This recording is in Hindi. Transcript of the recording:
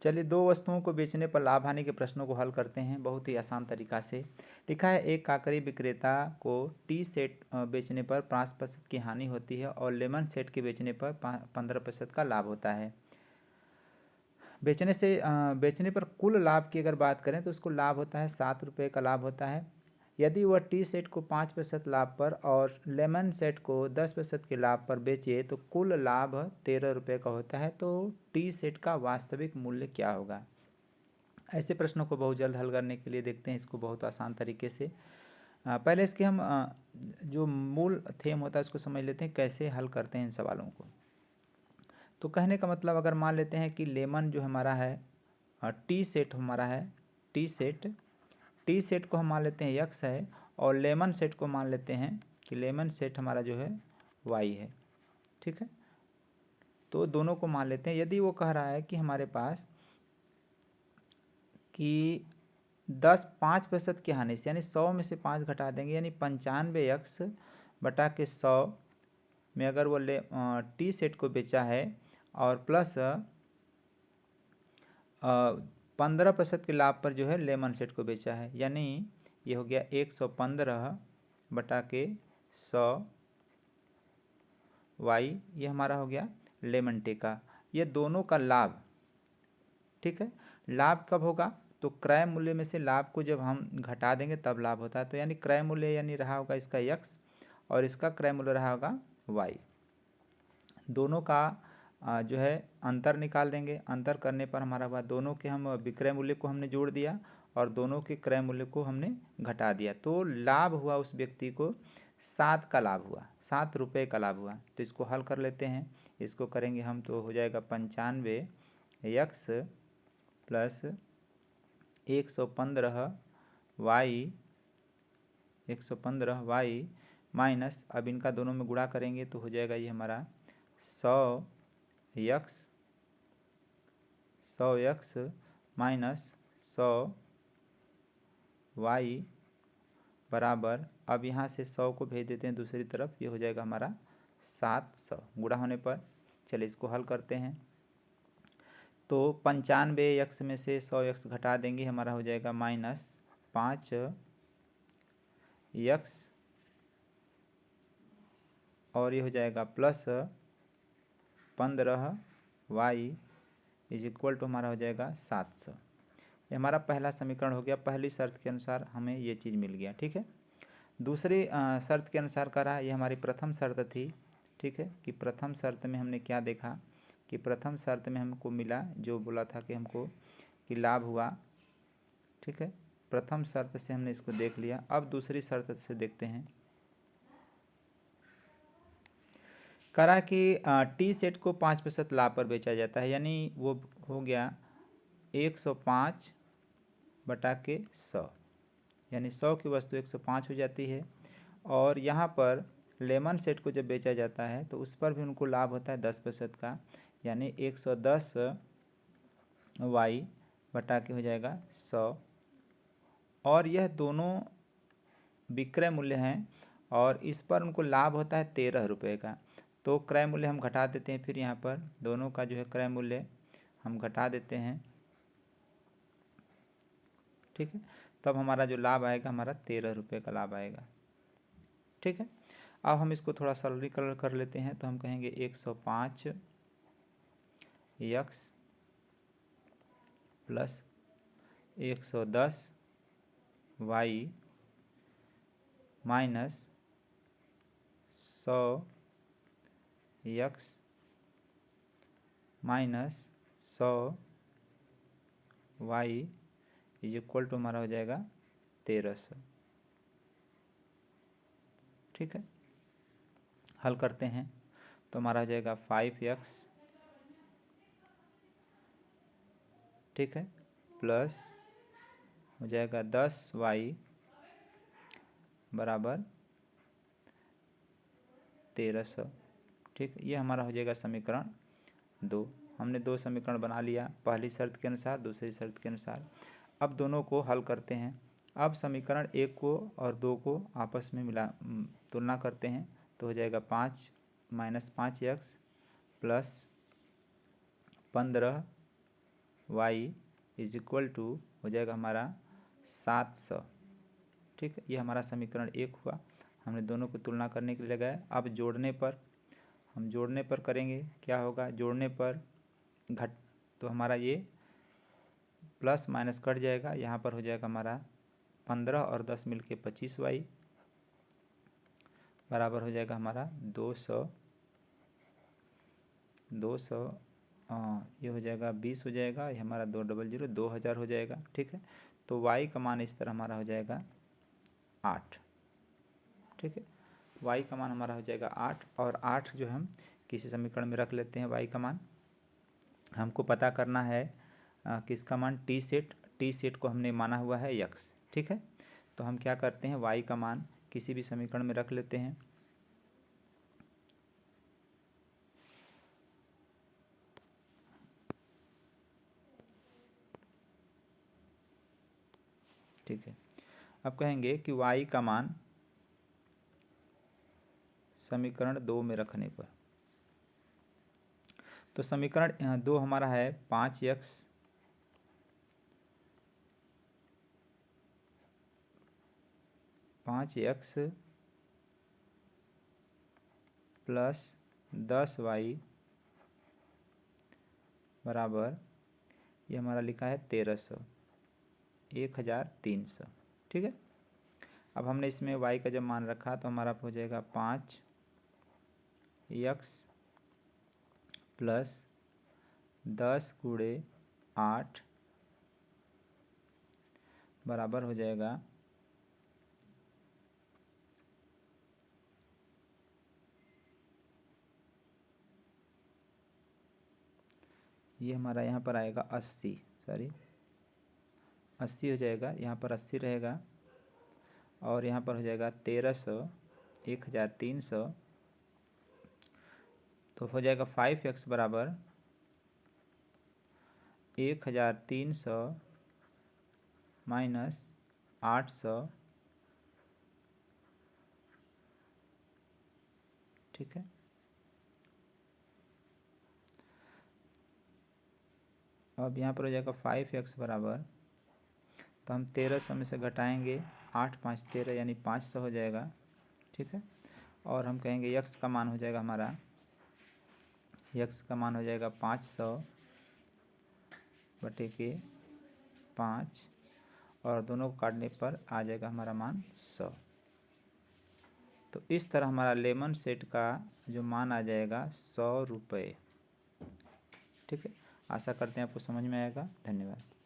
चलिए, दो वस्तुओं को बेचने पर लाभ हानि के प्रश्नों को हल करते हैं बहुत ही आसान तरीका से। लिखा है, एक काकरी विक्रेता को टी सेट बेचने पर 5% की हानि होती है और लेमन सेट के बेचने पर 15% का लाभ होता है। बेचने पर कुल लाभ की अगर बात करें तो उसको लाभ होता है 7 रुपये का लाभ होता है। यदि वह टी सेट को 5% लाभ पर और लेमन सेट को 10% के लाभ पर बेचे तो कुल लाभ 13 रुपये का होता है। तो टी सेट का वास्तविक मूल्य क्या होगा? ऐसे प्रश्नों को बहुत जल्द हल करने के लिए देखते हैं इसको बहुत आसान तरीके से। पहले इसके हम जो मूल थेम होता है उसको समझ लेते हैं, कैसे हल करते हैं इन सवालों को। तो कहने का मतलब, अगर मान लेते हैं कि लेमन जो हमारा है टी सेट हमारा है, टी सेट को हम मान लेते हैं यक्स है और लेमन सेट को मान लेते हैं कि लेमन सेट हमारा जो है वाई है। ठीक है, तो दोनों को मान लेते हैं। यदि वो कह रहा है कि हमारे पास कि 5% की हानि से, यानी 100 में से 5 घटा देंगे, यानी 95 यक्स बटा के 100 में अगर वो टी सेट को बेचा है और प्लस 15% के लाभ पर जो है लेमन सेट को बेचा है, यानी ये हो गया 115 बटा के 100 वाई, ये हमारा हो गया लेमन टे का, ये दोनों का लाभ। ठीक है, लाभ कब होगा? तो क्रय मूल्य में से लाभ को जब हम घटा देंगे तब लाभ होता है। तो यानी क्रय मूल्य यानी रहा होगा इसका यक्स और इसका क्रय मूल्य रहा होगा वाई। दोनों का जो है अंतर निकाल देंगे। अंतर करने पर हमारा हुआ, दोनों के हम विक्रय मूल्य को हमने जोड़ दिया और दोनों के क्रय मूल्य को हमने घटा दिया। तो लाभ हुआ उस व्यक्ति को 7 का लाभ हुआ, 7 रुपये का लाभ हुआ। तो इसको हल कर लेते हैं। इसको करेंगे हम तो हो जाएगा 95 x plus 115 y, 115 y minus, अब इनका दोनों में गुणा करेंगे तो हो जाएगा ये हमारा 100 यक्स माइनस 100 वाई बराबर, अब यहाँ से 100 को भेज देते हैं दूसरी तरफ, ये हो जाएगा हमारा 700 गुणा होने पर। चलिए इसको हल करते हैं। तो 95 यक्स में से 100 यक्स घटा देंगे, हमारा हो जाएगा -5 यक्स और ये हो जाएगा plus 15 y is equal to हमारा हो जाएगा 700। ये हमारा पहला समीकरण हो गया। पहली शर्त के अनुसार हमें ये चीज़ मिल गया। ठीक है, दूसरी शर्त के अनुसार करा, ये हमारी प्रथम शर्त थी। ठीक है, कि प्रथम शर्त में हमने क्या देखा कि प्रथम शर्त में हमको मिला जो बोला था कि हमको कि लाभ हुआ। ठीक है, प्रथम शर्त से हमने इसको देख लिया। अब दूसरी शर्त से देखते हैं। करा कि टी सेट को 5% लाभ पर बेचा जाता है, यानी वो हो गया 105 बटा के 100, यानी 100 की वस्तु 105 हो जाती है। और यहाँ पर लेमन सेट को जब बेचा जाता है तो उस पर भी उनको लाभ होता है 10% का, यानी 110 वाई बटा के हो जाएगा 100। और यह दोनों विक्रय मूल्य हैं और इस पर उनको लाभ होता है 13 रुपये का। तो क्रय मूल्य हम घटा देते हैं, फिर यहाँ पर दोनों का जो है क्रय मूल्य हम घटा देते हैं। ठीक है, तब हमारा जो लाभ आएगा हमारा 13 रुपये का लाभ आएगा। ठीक है, अब हम इसको थोड़ा सरलीकरण कर लेते हैं। तो हम कहेंगे 105 x plus 110 y minus 100 x minus 100 y is equal to हमारा हो जाएगा 1300। ठीक है, हल करते हैं तो हमारा हो जाएगा 5 यक्स, ठीक है, प्लस हो जाएगा 10 वाई बराबर 1300। ठीक, ये हमारा हो जाएगा समीकरण 2। हमने 2 समीकरण बना लिया, पहली शर्त के अनुसार, दूसरी शर्त के अनुसार। अब दोनों को हल करते हैं। अब समीकरण 1 को और 2 को आपस में तुलना करते हैं तो हो जाएगा 5 minus 5 x plus 15 y is equal to हो जाएगा हमारा 700। ठीक है, ये हमारा समीकरण 1 हुआ। हमने दोनों को तुलना करने के लिए लगाया। अब जोड़ने पर करेंगे, क्या होगा, जोड़ने पर घट तो हमारा ये प्लस माइनस कट जाएगा, यहाँ पर हो जाएगा हमारा 15 और 10 मिल के 25y बराबर हो जाएगा हमारा 200 ये हो जाएगा 20 हो जाएगा, ये हमारा 200 2000 हो जाएगा। ठीक है, तो y का मान इस तरह हमारा हो जाएगा 8। ठीक है, y का मान हमारा हो जाएगा 8 और 8 जो हम किसी समीकरण में रख लेते हैं। y का मान हमको पता करना है किसका मान, टी सेट को हमने माना हुआ है x। ठीक है, तो हम क्या करते हैं, y का मान किसी भी समीकरण में रख लेते हैं। ठीक है, अब कहेंगे कि y का मान समीकरण 2 में रखने पर, तो समीकरण 2 हमारा है 5x प्लस 10y बराबर, ये हमारा लिखा है 1300 1300। ठीक है, अब हमने इसमें y का जब मान रखा तो हमारा हो जाएगा 5x प्लस 10 गुणे 8 बराबर हो जाएगा ये हमारा यहाँ पर आएगा 80 हो जाएगा, यहाँ पर 80 रहेगा और यहाँ पर हो जाएगा 1300 1300, तो हो जाएगा 5x बराबर 1300 माइनस 800। ठीक है, अब यहाँ पर हो जाएगा 5x बराबर, तो हम 1300 में से घटाएंगे 8 5 13 यानी 500 हो जाएगा। ठीक है, और हम कहेंगे x का मान हो जाएगा हमारा, x का मान हो जाएगा 500 बटे के 5 और दोनों को काटने पर आ जाएगा हमारा मान 100। तो इस तरह हमारा लेमन सेट का जो मान आ जाएगा 100 रुपये। ठीक है, आशा करते हैं आपको समझ में आएगा। धन्यवाद।